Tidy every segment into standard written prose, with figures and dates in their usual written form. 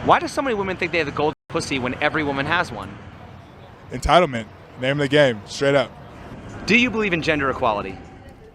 Why do so many women think they have the golden pussy when every woman has one? Entitlement. Name of the game. Straight up. Do you believe in gender equality?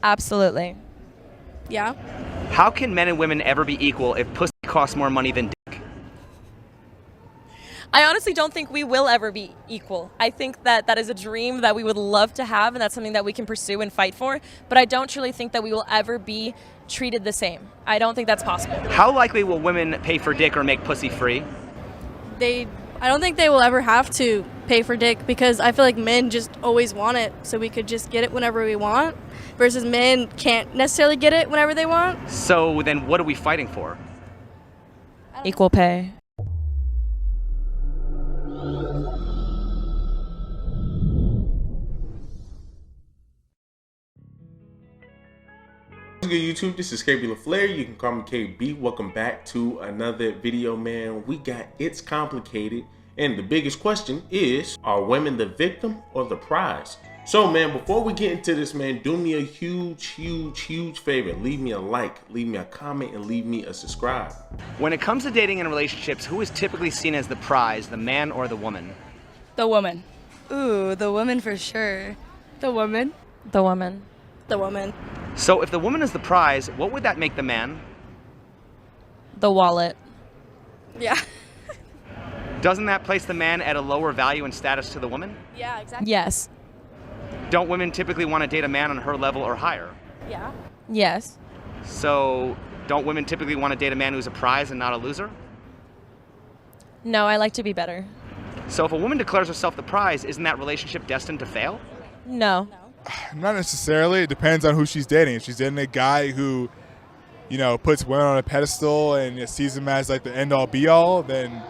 Absolutely. Yeah. How can men and women ever be equal if pussy costs more money than dick? I honestly don't think we will ever be equal. I think that that is a dream that we would love to have, and that's something that we can pursue and fight for, but I don't truly think that we will ever be treated the same. I don't think that's possible. How likely will women pay for dick or make pussy free? I don't think they will ever have to pay for dick because I feel like men just always want it, so we could just get it whenever we want, versus men can't necessarily get it whenever they want. So then what are we fighting for? Equal pay. What's good, YouTube? This is KB LaFleur. You can call me KB. Welcome back to another video, man. We got It's Complicated, and the biggest question is, are women the victim or the prize? So, man, before we get into this, man, do me a huge favor. Leave me a like, leave me a comment, and leave me a subscribe. When it comes to dating and relationships, who is typically seen as the prize, the man or the woman? The woman. Ooh, the woman for sure. The woman. The woman. The woman. So if the woman is the prize, what would that make the man? The wallet. Yeah. Doesn't that place the man at a lower value and status to the woman? Yeah, exactly. Yes. Don't women typically want to date a man on her level or higher? Yeah. Yes. So don't women typically want to date a man who's a prize and not a loser? No, I like to be better. So if a woman declares herself the prize, isn't that relationship destined to fail? No. Not necessarily. It depends on who she's dating. If she's dating a guy who, puts women on a pedestal and sees them as like the end-all be-all, then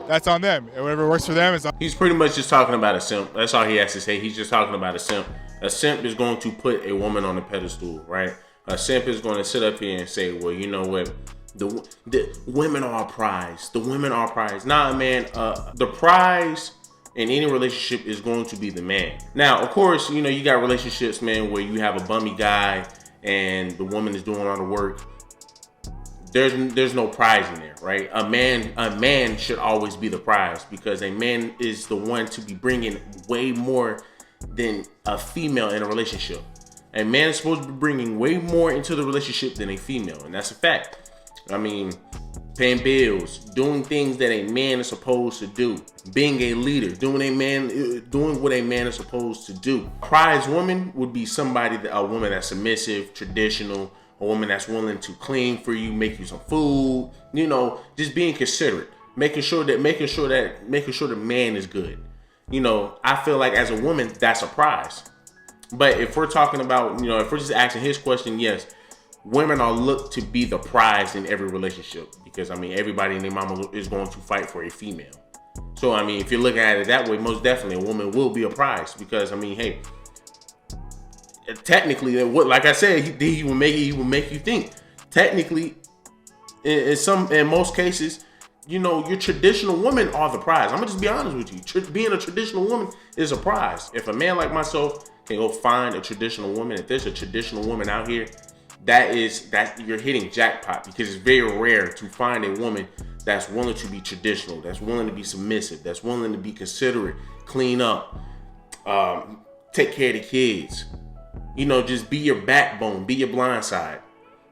that's on them. And whatever works for them is on. He's pretty much just talking about a simp. That's all he has to say. He's just talking about a simp. A simp is going to put a woman on a pedestal, right? A simp is going to sit up here and say, well, you know what? The women are a prize. The women are a prize. Nah, man. The prize in any relationship is going to be the man. Now, of course, you got relationships, man, where you have a bummy guy and the woman is doing all the work. There's no prize in there, right? A man should always be the prize because a man is the one to be bringing way more than a female in a relationship. A man is supposed to be bringing way more into the relationship than a female, and that's a fact. I mean, paying bills, doing things that a man is supposed to do, being a leader, doing what a man is supposed to do. A prize woman would be a woman that's submissive, traditional, a woman that's willing to clean for you, make you some food, just being considerate, making sure the man is good. I feel like as a woman, that's a prize. But if we're talking about, if we're just asking his question, yes, women are looked to be the prize in every relationship because, everybody and their mama is going to fight for a female. So, if you're looking at it that way, most definitely a woman will be a prize because, hey, technically, like I said, he will make you think. Technically, in most cases, your traditional women are the prize. I'm gonna just be honest with you. Being a traditional woman is a prize. If a man like myself can go find a traditional woman, if there's a traditional woman out here, that you're hitting jackpot because it's very rare to find a woman that's willing to be traditional, that's willing to be submissive, that's willing to be considerate, clean up, take care of the kids. Just be your backbone, be your blind side.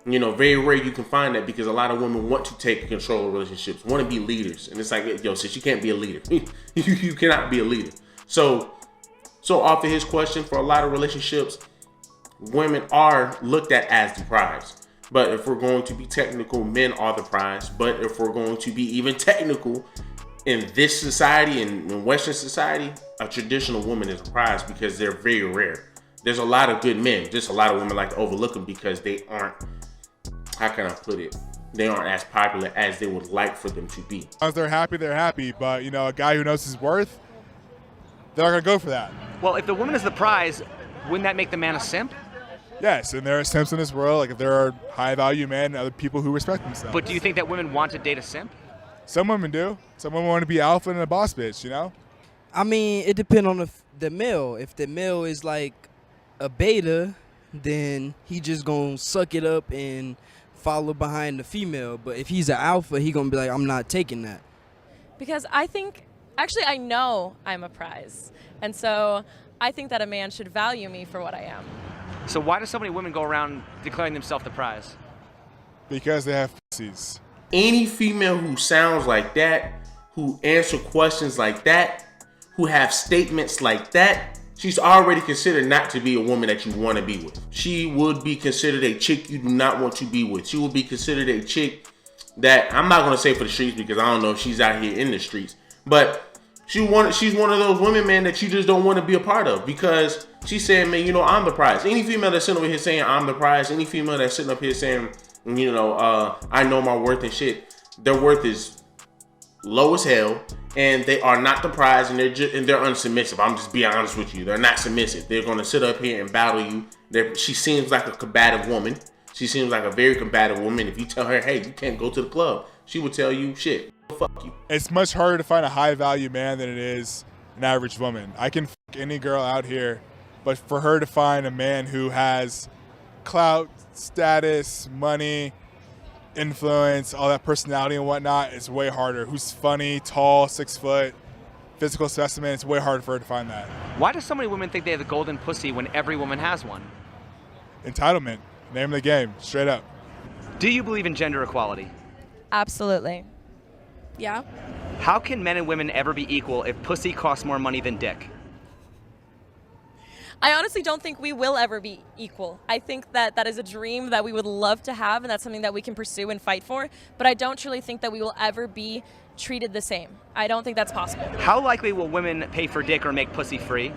Very rare you can find that because a lot of women want to take control of relationships, want to be leaders. And it's like, sis, you can't be a leader. You cannot be a leader. So off of his question, for a lot of relationships, women are looked at as the prize. But if we're going to be technical, men are the prize. But if we're going to be even technical in this society, in Western society, a traditional woman is a prize because they're very rare. There's a lot of good men. Just a lot of women like to overlook them because they aren't, how can I put it? They aren't as popular as they would like for them to be. As long as they're happy, they're happy. But, a guy who knows his worth, they're not going to go for that. Well, if the woman is the prize, wouldn't that make the man a simp? Yes, and there are simps in this world. Like, if there are high-value men and other people who respect themselves. But do you think that women want to date a simp? Some women do. Some women want to be alpha and a boss bitch, It depends on the male. If the male is like a beta, then he just gonna suck it up and follow behind the female. But if he's an alpha, he gonna be like, I'm not taking that. Because I know I'm a prize. And so I think that a man should value me for what I am. So why do so many women go around declaring themselves the prize? Because they have pussies. Any female who sounds like that, who answer questions like that, who have statements like that, she's already considered not to be a woman that you want to be with. She would be considered a chick you do not want to be with. She would be considered a chick that, I'm not going to say for the streets because I don't know if she's out here in the streets, but she's one of those women, man, that you just don't want to be a part of because she's saying, man, I'm the prize. Any female that's sitting over here saying I'm the prize, any female that's sitting up here saying, I know my worth and shit, their worth is low as hell, and they are not the prize, and they're unsubmissive. I'm just being honest with you. They're not submissive. They're going to sit up here and battle you. She seems like a combative woman. She seems like a very combative woman. If you tell her, hey, you can't go to the club, she would tell you, shit, fuck you. It's much harder to find a high value man than it is an average woman. I can fuck any girl out here, but for her to find a man who has clout, status, money, influence, all that personality and whatnot, is way harder. Who's funny, tall, 6 foot, physical specimen, it's way harder for her to find that. Why do so many women think they have the golden pussy when every woman has one? Entitlement. Name of the game, straight up. Do you believe in gender equality? Absolutely. Yeah. How can men and women ever be equal if pussy costs more money than dick? I honestly don't think we will ever be equal. I think that is a dream that we would love to have, and that's something that we can pursue and fight for. But I don't truly think that we will ever be treated the same. I don't think that's possible. How likely will women pay for dick or make pussy free?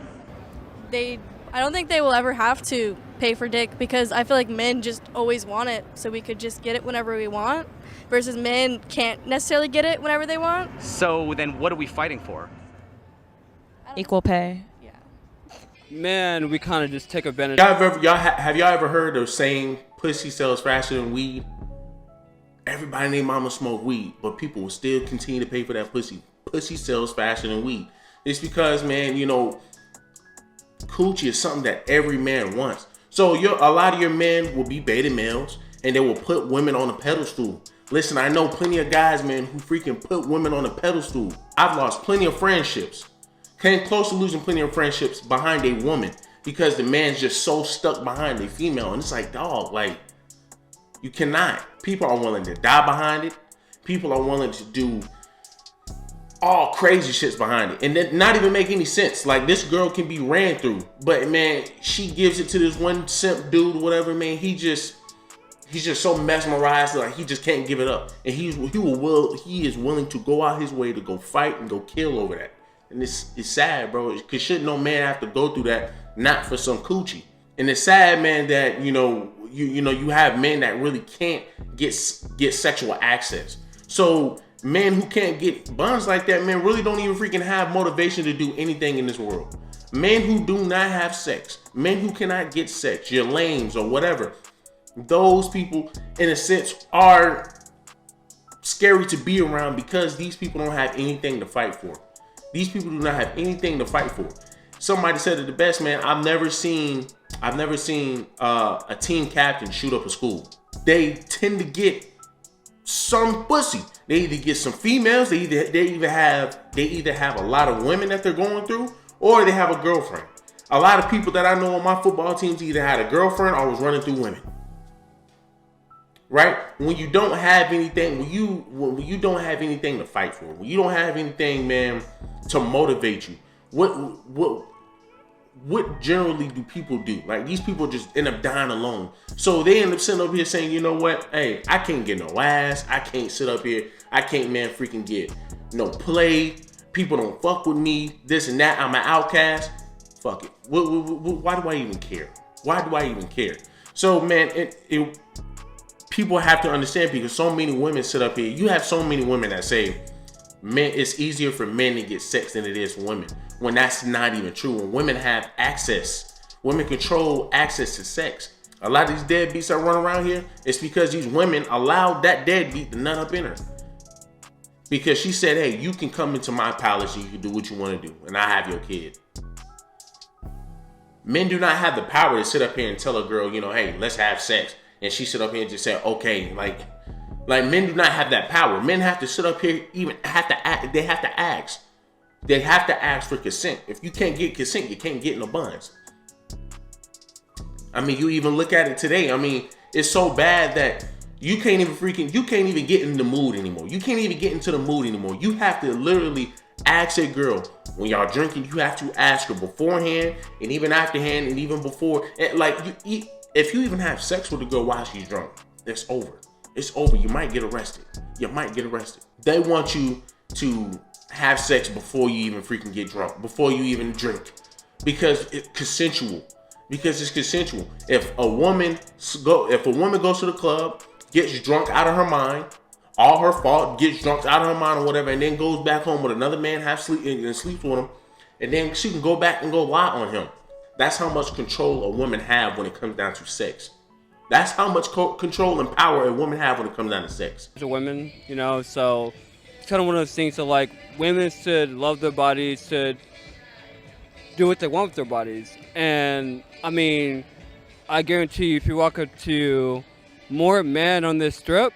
I don't think they will ever have to pay for dick because I feel like men just always want it, so we could just get it whenever we want, versus men can't necessarily get it whenever they want. So then what are we fighting for? Equal pay. Yeah. Man, we kind of just take advantage. Have y'all ever heard of saying pussy sells faster than weed? Everybody and their mama smoke weed, but people will still continue to pay for that pussy. Pussy sells faster than weed. It's because, man, coochie is something that every man wants. So a lot of your men will be beta males and they will put women on a pedestal. Listen, I know plenty of guys, man, who freaking put women on a pedestal. I've lost plenty of friendships. Came close to losing plenty of friendships behind a woman because the man's just so stuck behind a female. And it's like, dog, like, you cannot. People are willing to die behind it. People are willing to do all crazy shits behind it, and that not even make any sense. Like, this girl can be ran through, but man, she gives it to this one simp dude or whatever, man. He's just so mesmerized, like he just can't give it up, and he is willing to go out his way to go fight and go kill over that. And it's sad, bro, because shouldn't no man have to go through that, not for some coochie. And it's sad, man, that you have men that really can't get sexual access. So men who can't get buns like that, man, really don't even freaking have motivation to do anything in this world. Men who do not have sex, men who cannot get sex, your lames or whatever, those people, in a sense, are scary to be around because these people don't have anything to fight for. These people do not have anything to fight for. Somebody said it the best, man. I've never seen a team captain shoot up a school. They tend to get some pussy. They either get some females, they either have a lot of women that they're going through, or they have a girlfriend. A lot of people that I know on my football teams either had a girlfriend or was running through women. Right? When you don't have anything, when you don't have anything to fight for, when you don't have anything, man, to motivate you, what generally do people do? Like, these people just end up dying alone. So they end up sitting up here saying, you know what? Hey, I can't get no ass. I can't sit up here. I can't, man, freaking get no play. People don't fuck with me. This and that. I'm an outcast. Fuck it. Why do I even care? Why do I even care? So, man, people have to understand, because so many women sit up here. You have so many women that say, men, it's easier for men to get sex than it is for women. When that's not even true. When women have access, women control access to sex. A lot of these deadbeats that run around here, it's because these women allowed that deadbeat to nut up in her. Because she said, hey, you can come into my palace, you can do what you want to do, and I have your kid. Men do not have the power to sit up here and tell a girl, hey, let's have sex. And she sit up here and just say, okay, like, Like, men do not have that power. Men have to sit up here, even have to act. They have to ask. They have to ask for consent. If you can't get consent, you can't get no buns. I mean, you even look at it today. I mean, it's so bad that you can't even get in the mood anymore. You can't even get into the mood anymore. You have to literally ask a girl when y'all drinking. You have to ask her beforehand and even afterhand and even before. And like, if you even have sex with a girl while she's drunk, it's over. It's over. You might get arrested. You might get arrested. They want you to have sex before you even freaking get drunk, before you even drink, because it's consensual. Because it's consensual. If a woman goes to the club, gets drunk out of her mind, all her fault, gets drunk out of her mind or whatever, and then goes back home with another man, and sleeps with him, and then she can go back and go lie on him. That's how much control a woman have when it comes down to sex. That's how much control and power a woman have when it comes down to sex. To women, you know, so it's kind of one of those things. So like, women should love their bodies, should do what they want with their bodies. And I mean, I guarantee you, if you walk up to more men on this strip,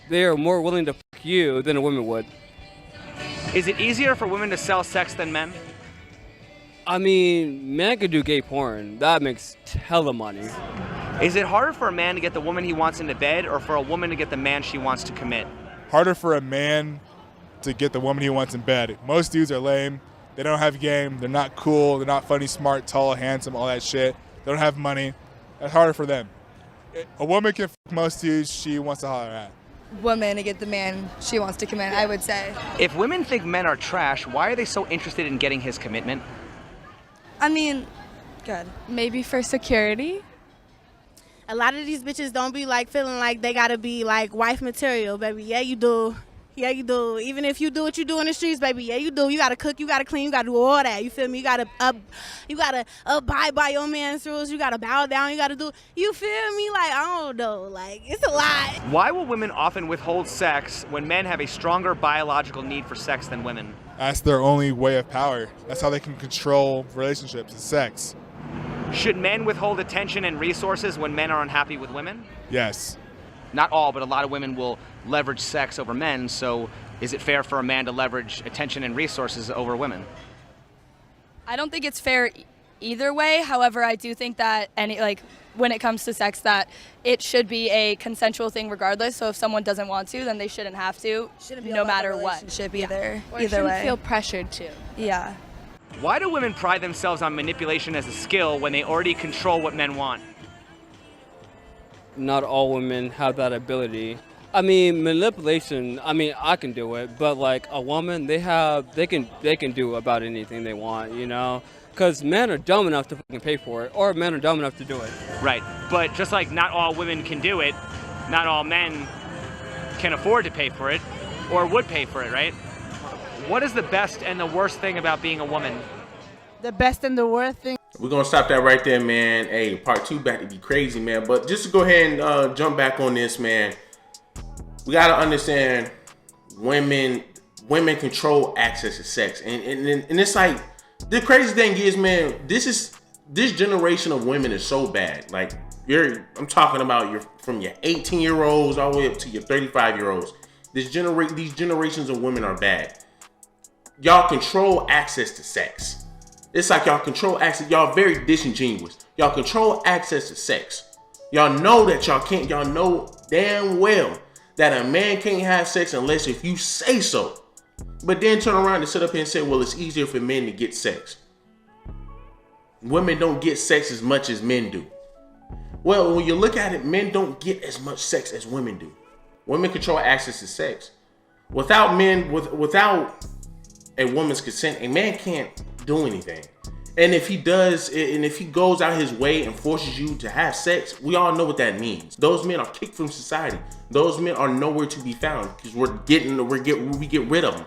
they are more willing to fuck you than a woman would. Is it easier for women to sell sex than men? I mean, men could do gay porn. That makes hella money. Is it harder for a man to get the woman he wants into bed, or for a woman to get the man she wants to commit? Harder for a man to get the woman he wants in bed. Most dudes are lame. They don't have game. They're not cool. They're not funny, smart, tall, handsome, all that shit. They don't have money. That's harder for them. A woman can fuck most dudes she wants to holler at. Woman to get the man she wants to commit, I would say. If women think men are trash, why are they so interested in getting his commitment? I mean, Good. Maybe for security. A lot of these bitches don't be like feeling like they gotta be like wife material, baby. Yeah, you do. Yeah, you do. Even if you do what you do in the streets, baby. Yeah, you do. You gotta cook. You gotta clean. You gotta do all that. You feel me? You gotta abide by your man's rules. You gotta bow down. You gotta do. You feel me? Like, I don't know. Like, it's a lot. Why will women often withhold sex when men have a stronger biological need for sex than women? That's their only way of power. That's how they can control relationships, is sex. Should men withhold attention and resources when men are unhappy with women? Yes. Not all, but a lot of women will leverage sex over men, so is it fair for a man to leverage attention and resources over women? I don't think it's fair either way. However, I do think that when it comes to sex, that it should be a consensual thing regardless. So if someone doesn't want to, then they shouldn't have to, no matter what. Relationship either. Or Either way. feel pressured to. Yeah. Why do women pride themselves on manipulation as a skill when they already control what men want? Not all women have that ability. I mean, manipulation, I mean, I can do it, but like a woman, they can do about anything they want, you know? Because men are dumb enough to fucking pay for it, or men are dumb enough to do it. Right, but just like not all women can do it, not all men can afford to pay for it, or would pay for it, right? What is the best and the worst thing about being a woman? The best and the worst thing. We're going to stop that right there, man. Hey, part 2 back to be crazy, man. But just to go ahead and jump back on this, man. We got to understand women control access to sex. And it's like, the crazy thing is, man, this generation of women is so bad. Like, I'm talking about from your 18-year-olds all the way up to your 35-year-olds. These generations of women are bad. Y'all control access to sex. It's like y'all control access. Y'all very disingenuous. Y'all control access to sex. Y'all know that y'all can't. Y'all know damn well that a man can't have sex unless if you say so. But then turn around and sit up here and say, well, it's easier for men to get sex. Women don't get sex as much as men do. Well, when you look at it, men don't get as much sex as women do. Women control access to sex. Without a woman's consent, a man can't do anything. And if he does, and if he goes out his way and forces you to have sex, we all know what that means. Those men are kicked from society. Those men are nowhere to be found because we get rid of them.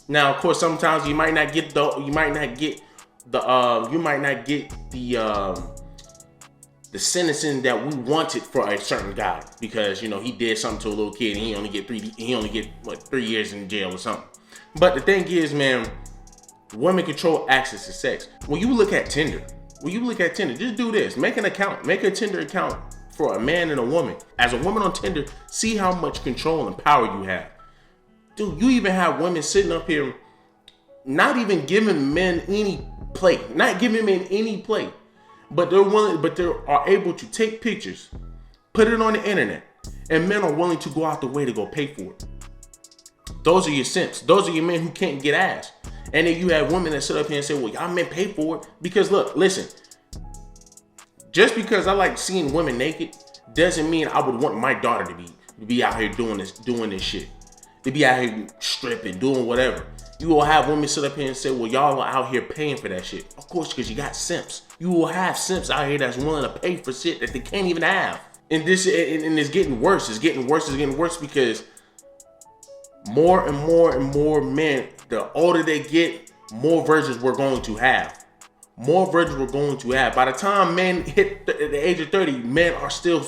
Now, of course, sometimes you might not get the sentencing that we wanted for a certain guy because, you know, he did something to a little kid and he only get 3 years in jail or something. But the thing is, man, women control access to sex. When you look at Tinder, just do this. Make an account. Make a Tinder account for a man and a woman. As a woman on Tinder, see how much control and power you have. Dude, you even have women sitting up here not even giving men any play. Not giving men any play. But they are able to take pictures, put it on the internet, and men are willing to go out the way to go pay for it. Those are your simps. Those are your men who can't get ass. And then you have women that sit up here and say, well, y'all men pay for it. Because look, listen, just because I like seeing women naked doesn't mean I would want my daughter to be out here doing this shit. To be out here stripping, doing whatever. You will have women sit up here and say, well, y'all are out here paying for that shit. Of course, because you got simps. You will have simps out here that's willing to pay for shit that they can't even have. And it's getting worse. It's getting worse because more and more men, the older they get, more virgins we're going to have. More virgins we're going to have. By the time men hit the age of 30, men are still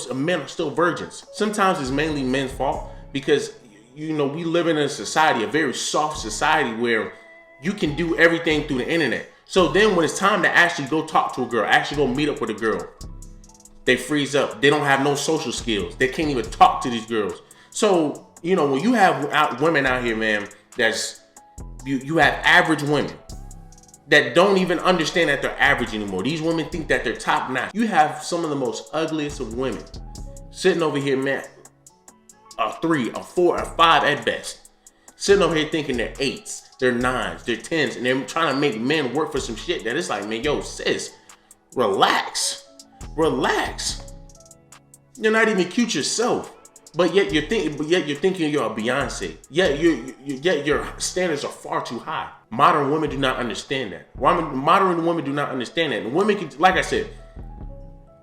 virgins. Sometimes it's mainly men's fault because, you know, we live in a society, a very soft society where you can do everything through the internet. So then when it's time to actually go talk to a girl, actually go meet up with a girl, they freeze up. They don't have no social skills. They can't even talk to these girls. So, you know, when you have women out here, man, you have average women that don't even understand that they're average anymore. These women think that they're top notch. You have some of the most ugliest of women sitting over here, man, a 3, a 4, a 5 at best. Sitting over here thinking they're 8s, they're 9s, they're 10s, and they're trying to make men work for some shit that it's like, man, yo, sis, relax. You're not even cute yourself, but yet you're thinking you're a Beyonce. Yet your standards are far too high. Modern women do not understand that. Modern women do not understand that. And women can, like I said,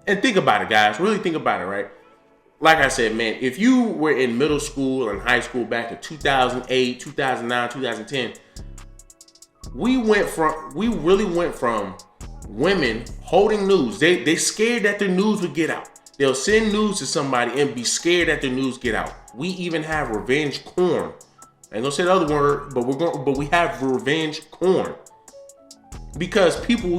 and think about it, guys. Really think about it, right? Like I said, man, if you were in middle school and high school back in 2008, 2009, 2010, we really went from women holding news. They scared that their news would get out. They'll send news to somebody and be scared that their news get out. We even have revenge porn. I ain't gonna say the other word, but we have revenge porn. Because people,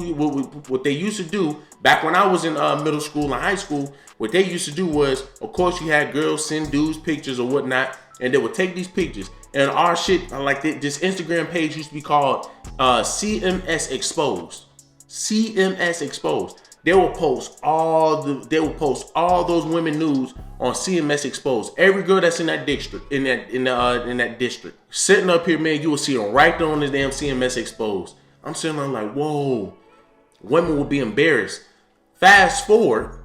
what they used to do back when I was in middle school and high school, what they used to do was, of course, you had girls send dudes pictures or whatnot, and they would take these pictures. And our shit, like this Instagram page used to be called CMS Exposed. CMS Exposed. They will post all those women nudes on CMS Exposed. Every girl that's in that district, in that district, sitting up here, man, you will see them right there on this damn CMS Exposed. I'm sitting there like, whoa, women will be embarrassed. Fast forward,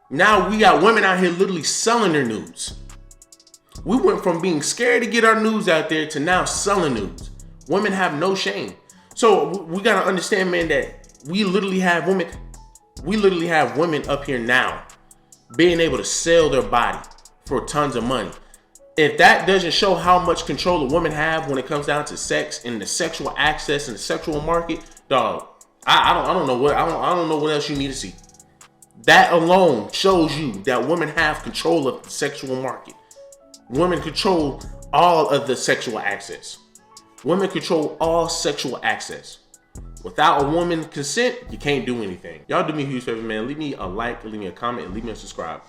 now we got women out here literally selling their nudes. We went from being scared to get our nudes out there to now selling nudes. Women have no shame. So we gotta understand, man, that we literally have women up here now being able to sell their body for tons of money. If that doesn't show how much control a woman have when it comes down to sex and the sexual access and the sexual market, dog, I don't know what else you need to see. That alone shows you that women have control of the sexual market. Women control all of the sexual access. Women control all sexual access. Without a woman's consent, you can't do anything. Y'all do me a huge favor, man. Leave me a like, leave me a comment, and leave me a subscribe.